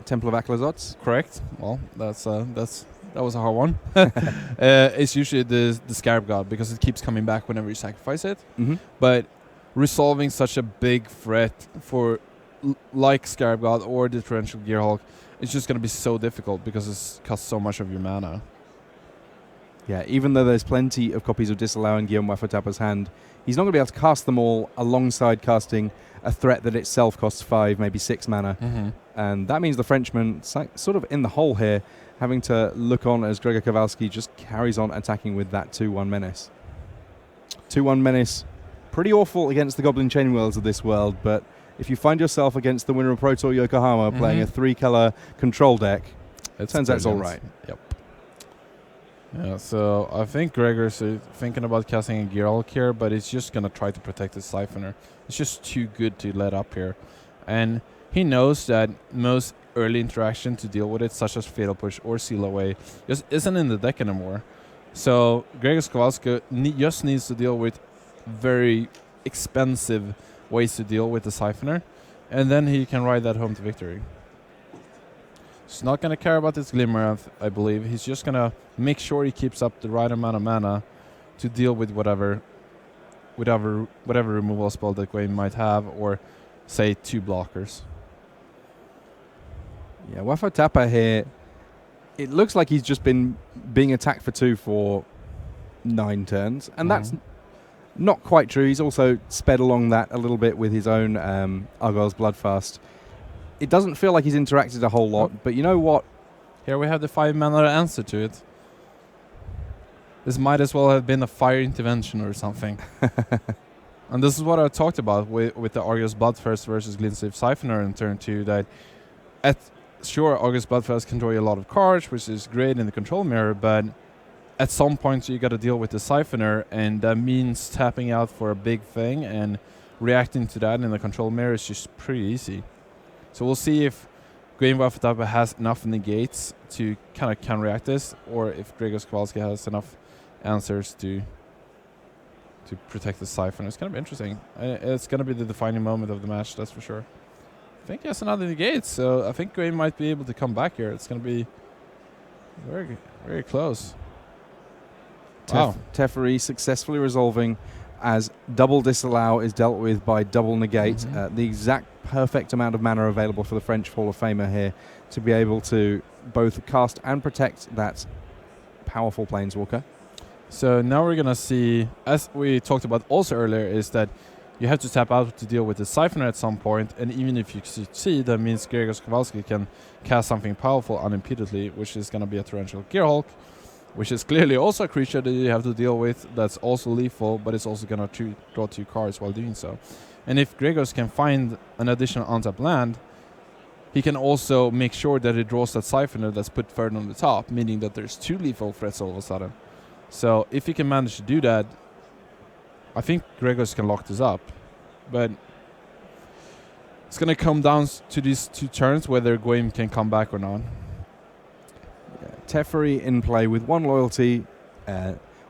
Temple of Aklazot's. Correct. Well, that was a hard one. It's usually the Scarab God because it keeps coming back whenever you sacrifice it. Mm-hmm. But resolving such a big threat for like Scarab God or the Torrential Gearhulk, it's just going to be so difficult because it costs so much of your mana. Yeah, even though there's plenty of copies of Disallow in Guillaume Wafotappa's hand, he's not going to be able to cast them all alongside casting a threat that itself costs 5, maybe 6 mana. Mm-hmm. And that means the Frenchman, sort of in the hole here, having to look on as Gregor Kowalski just carries on attacking with that 2-1 Menace. 2-1 Menace, pretty awful against the Goblin Chainwheels of this world, but if you find yourself against the winner of Pro Tour Yokohama playing a 3-color control deck, it turns out it's all right. Yep. Yeah, so I think Gregor's thinking about casting a Gearhulk here, but he's just going to try to protect his Siphoner. It's just too good to let up here. And he knows that most early interaction to deal with it, such as Fatal Push or Seal Away, just isn't in the deck anymore. So Gregor Kowalski just needs to deal with very expensive ways to deal with the Siphoner, and then he can ride that home to victory. He's not going to care about this Glimmer, I believe. He's just going to make sure he keeps up the right amount of mana to deal with whatever removal spell that Gwaine might have, or say 2 blockers. Yeah, Wafotappa here, it looks like he's just been being attacked for 2 for 9 turns, and that's not quite true. He's also sped along that a little bit with his own Arguel's Bloodfast. It doesn't feel like he's interacted a whole lot, but you know what? Here we have the 5 mana answer to it. This might as well have been a fire intervention or something. And this is what I talked about with the Arguel's Bloodfast versus Glintstave Siphoner in turn 2, that Arguel's Bloodfast can draw you a lot of cards, which is great in the control mirror, but at some point you got to deal with the Siphoner, and that means tapping out for a big thing, and reacting to that in the control mirror is just pretty easy. So we'll see if Gwaine Wafotappa has enough negates to kind of counteract this, or if Gregor Kowalski has enough answers to protect the Siphoner. It's going to be interesting. It's going to be the defining moment of the match, that's for sure. I think he has another negate, so I think Gwaine might be able to come back here. It's going to be very, very close. Wow. Teferi successfully resolving as double disallow is dealt with by double negate. The exact perfect amount of mana available for the French Hall of Famer here to be able to both cast and protect that powerful Planeswalker. So now we're going to see, as we talked about also earlier, is that you have to tap out to deal with the Siphoner at some point, and even if you succeed, that means Gregor Kowalski can cast something powerful unimpededly, which is going to be a Torrential Gearhulk, which is clearly also a creature that you have to deal with that's also lethal, but it's also going to draw 2 cards while doing so. And if Gregors can find an additional untapped land, he can also make sure that it draws that Siphoner that's put third on the top, meaning that there's 2 lethal threats all of a sudden. So if he can manage to do that, I think Gregors can lock this up. But it's going to come down to these 2 turns whether Gwaine can come back or not. Teferi in play with 1 loyalty.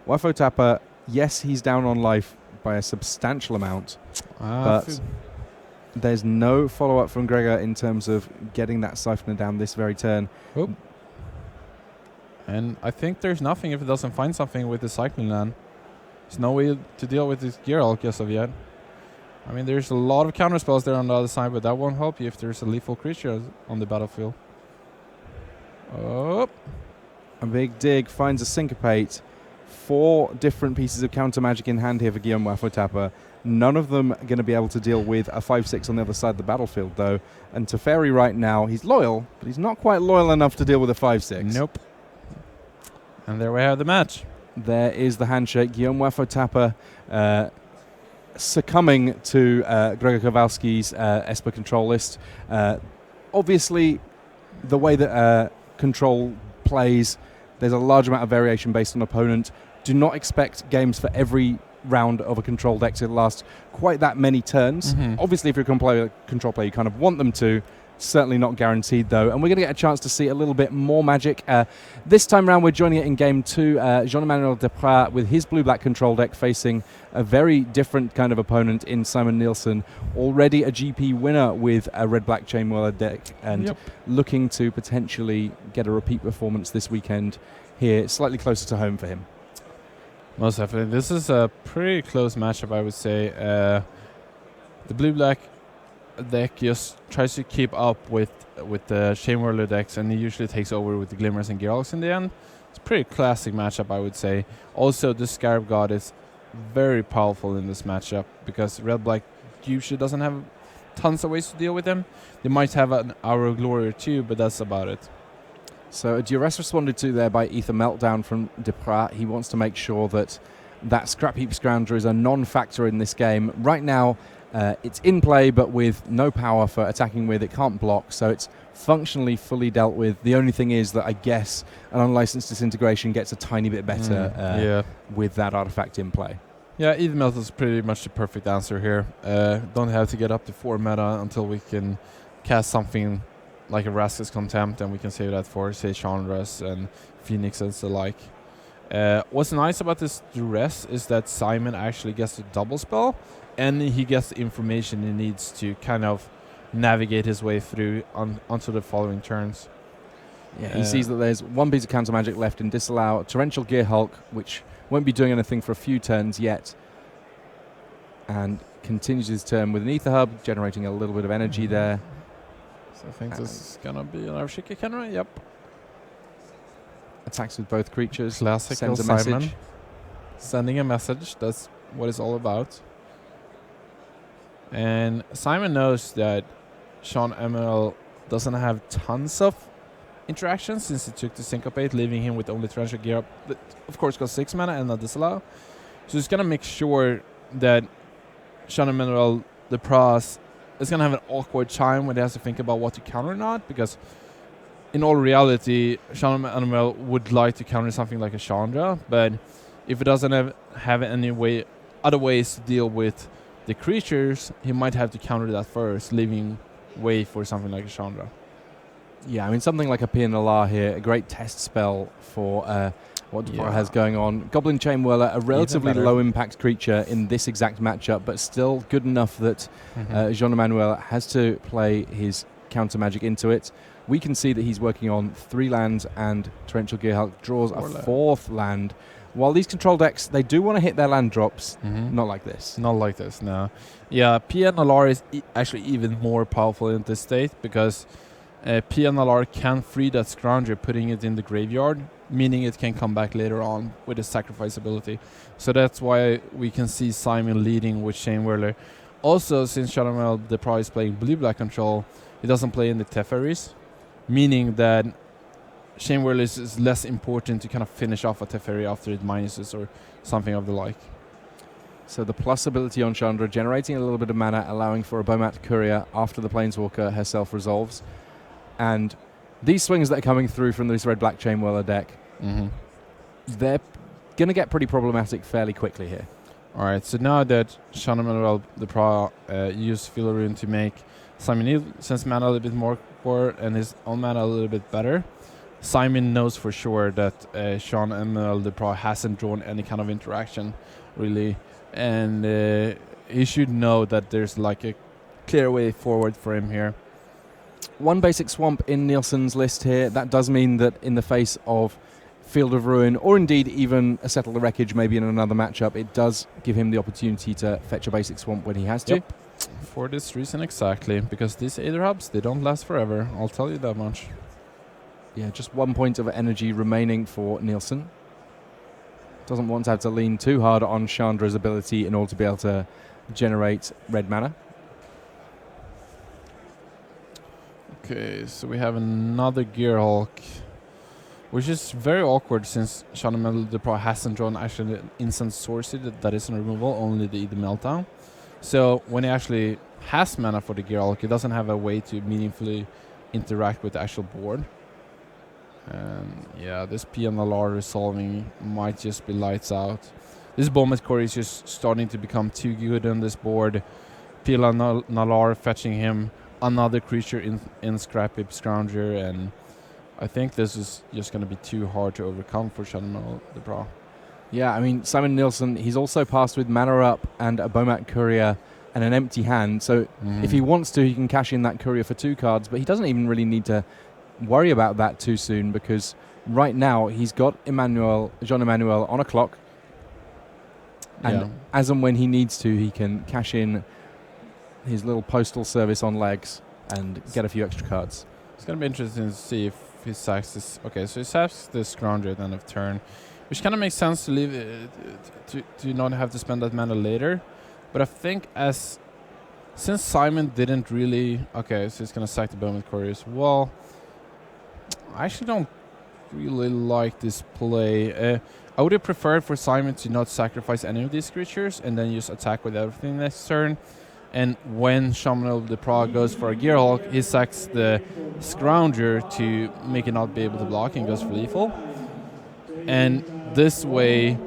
Wafotappa, yes, he's down on life by a substantial amount, but there's no follow-up from Gregor in terms of getting that Siphoner down this very turn. Oh. And I think there's nothing if it doesn't find something with the Cycling Land. There's no way to deal with this Gearhulk as of yet. I mean, there's a lot of counter spells there on the other side, but that won't help you if there's a lethal creature on the battlefield. Oh. A big dig finds a Syncopate. 4 different pieces of counter magic in hand here for Guillaume Wafotappa. None of them are going to be able to deal with a 5/6 on the other side of the battlefield, though. And Teferi right now, he's loyal, but he's not quite loyal enough to deal with a 5/6. Nope. And there we have the match. There is the handshake. Guillaume Wafo-Tapa succumbing to Gregor Kowalski's Esper control list. Obviously, the way that control plays, there's a large amount of variation based on opponent. Do not expect games for every round of a control deck to last quite that many turns. Obviously, if you're a control player, you kind of want them to. Certainly not guaranteed, though. And we're going to get a chance to see a little bit more Magic. This time round, we're joining it in Game 2. Jean-Emmanuel Deprat with his blue-black control deck facing a very different kind of opponent in Simon Nielsen. Already a GP winner with a red-black Chainwhirler deck and looking to potentially get a repeat performance this weekend here, slightly closer to home for him. Most definitely. This is a pretty close matchup, I would say. The blue-black deck just tries to keep up with the Chainwhirler decks, and he usually takes over with the Glimmers and Gearhulks in the end. It's a pretty classic matchup, I would say. Also, the Scarab God is very powerful in this matchup because red-black usually doesn't have tons of ways to deal with him. They might have an Hour of Glory or two, but that's about it. So a duress responded to there by Ether Meltdown from Deprat. He wants to make sure that Scrap Heap Scrounger is a non-factor in this game. Right now, it's in play, but with no power for attacking with. It can't block, so it's functionally fully dealt with. The only thing is that I guess an Unlicensed Disintegration gets a tiny bit better with that artifact in play. Yeah, Ether Melt is pretty much the perfect answer here. Don't have to get up to 4 meta until we can cast something like a Vraska's Contempt, and we can save that for, say, Chandra's and Phoenixes alike. What's nice about this duress is that Simon actually gets a double spell, and he gets the information he needs to kind of navigate his way through onto the following turns. Yeah, he sees that there's one piece of counter magic left in Disallow, Torrential Gearhulk, which won't be doing anything for a few turns yet, and continues his turn with an Ether Hub, generating a little bit of energy there. So I think this is going to be an Arshika Kenra, yep. Attacks with both creatures. Classical sends a Simon. message. Sending a message, that's what it's all about. And Simon knows that Sean Emerald doesn't have tons of interactions since he took the Syncopate, leaving him with only Torrential Gear Up. That of course got 6 mana and not Disallow. So he's going to make sure that Sean Emerald, the Pras, is going to have an awkward time when he has to think about what to counter or not, because in all reality, Sean Emerald would like to counter something like a Chandra, but if it doesn't have any other ways to deal with the creatures, he might have to counter that first, leaving way for something like a Chandra. Yeah, I mean, something like a Pianalar here, a great test spell for what Deprat has going on. Goblin Chainwhirler, a relatively low-impact creature in this exact matchup, but still good enough that Jean-Emmanuel has to play his counter magic into it. We can see that he's working on 3 lands, and Torrential Gearhulk draws a 4th land. While these control decks, they do want to hit their land drops, not like this. Not like this, no. Yeah, Pianalar is actually even more powerful in this state, because Pianalar can free that Scrounger, putting it in the graveyard, meaning it can come back later on with a sacrifice ability. So that's why we can see Simon leading with Chainwhirler. Also, since Shadow Deprat is playing blue-black control, he doesn't play in the Teferis, meaning that Chainwhirler is less important to kind of finish off a Teferi after it minuses or something of the like. So the plus ability on Chandra, generating a little bit of mana, allowing for a Bomat Courier after the Planeswalker herself resolves. And these swings that are coming through from this red-black Chainwhirler deck, they're going to get pretty problematic fairly quickly here. All right, so now that Sean Emmanuel Deprat used Filarune to make Simon Nielsen's mana a little bit more core and his own mana a little bit better, Simon knows for sure that Sean Emmanuel Deprat hasn't drawn any kind of interaction, really. And he should know that there's like a clear way forward for him here. One basic swamp in Nielsen's list here. That does mean that in the face of Field of Ruin, or indeed even a Settle the Wreckage maybe in another matchup, it does give him the opportunity to fetch a basic swamp when he has to. Yep. For this reason exactly, because these Aether Hubs, they don't last forever, I'll tell you that much. Yeah, just 1 point of energy remaining for Nielsen. Doesn't want to have to lean too hard on Chandra's ability in order to be able to generate red mana. Okay, so we have another Gearhulk. which is very awkward since Jean-Emmanuel Depraz hasn't drawn actually an instant sorcery that isn't removal, only the Meltdown. So when he actually has mana for the Geralk, he doesn't have a way to meaningfully interact with the actual board. And yeah, this Pia Nalaar resolving might just be lights out. This Bomet core is just starting to become too good on this board. Pia Nalaar fetching him another creature in Scrappy Scrounger, and I think this is just going to be too hard to overcome for Jean-Emmanuel Depraz. Yeah, I mean, Simon Nielsen, he's also passed with Mana Up and a Bomat Courier and an empty hand. So if he wants to, he can cash in that Courier for 2 cards, but he doesn't even really need to worry about that too soon, because right now he's got Jean-Emmanuel on a clock. And as and when he needs to, he can cash in his little postal service on legs and get a few extra cards. It's going to be interesting to see if he sacks this. Okay, so he sacks the Scrounger at the end of turn, which kind of makes sense to leave to not have to spend that mana later. But I think since Simon didn't really... Okay, so he's going to sack the Bowman Couriers. Well, I actually don't really like this play. I would have preferred for Simon to not sacrifice any of these creatures and then just attack with everything next turn. And when Jean-Emmanuel Depraz goes for a Gearhulk, he sacks the Scrounger to make it not be able to block and goes for lethal. And this way,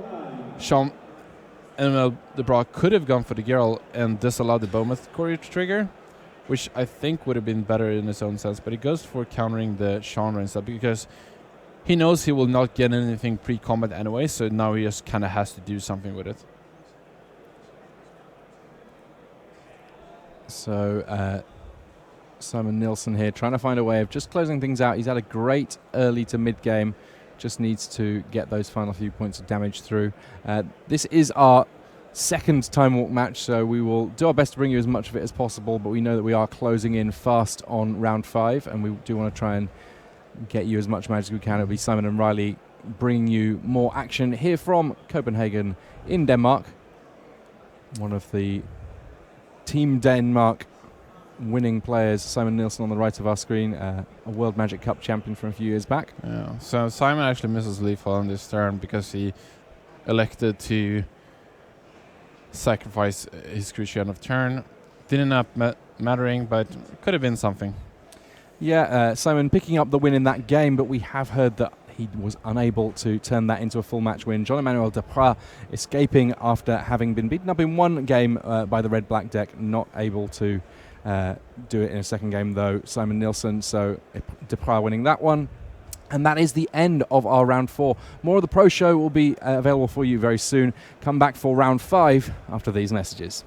Jean-Emmanuel Depraz could have gone for the Gearhulk and disallowed the Bowmouth Courier to trigger, which I think would have been better in his own sense. But he goes for countering the Chandra instead because he knows he will not get anything pre-combat anyway, so now he just kind of has to do something with it. So Simon Nielsen here trying to find a way of just closing things out. He's had a great early to mid game, just needs to get those final few points of damage through. This is our second Time Walk match, so we will do our best to bring you as much of it as possible, but we know that we are closing in fast on round 5, and we do want to try and get you as much magic as we can. It'll be Simon and Riley bringing you more action here from Copenhagen in Denmark. One of the Team Denmark winning players, Simon Nielsen on the right of our screen, a World Magic Cup champion from a few years back. Yeah, so Simon actually misses lethal on this turn because he elected to sacrifice his creature end of turn. Didn't end up mattering, but could have been something. Yeah, Simon picking up the win in that game, but we have heard that he was unable to turn that into a full match win. Jean-Emmanuel Depraz escaping after having been beaten up in one game by the red-black deck, not able to do it in a second game though, Simon Nielsen, so Depraz winning that one. And that is the end of our round 4. More of the Pro Show will be available for you very soon. Come back for round 5 after these messages.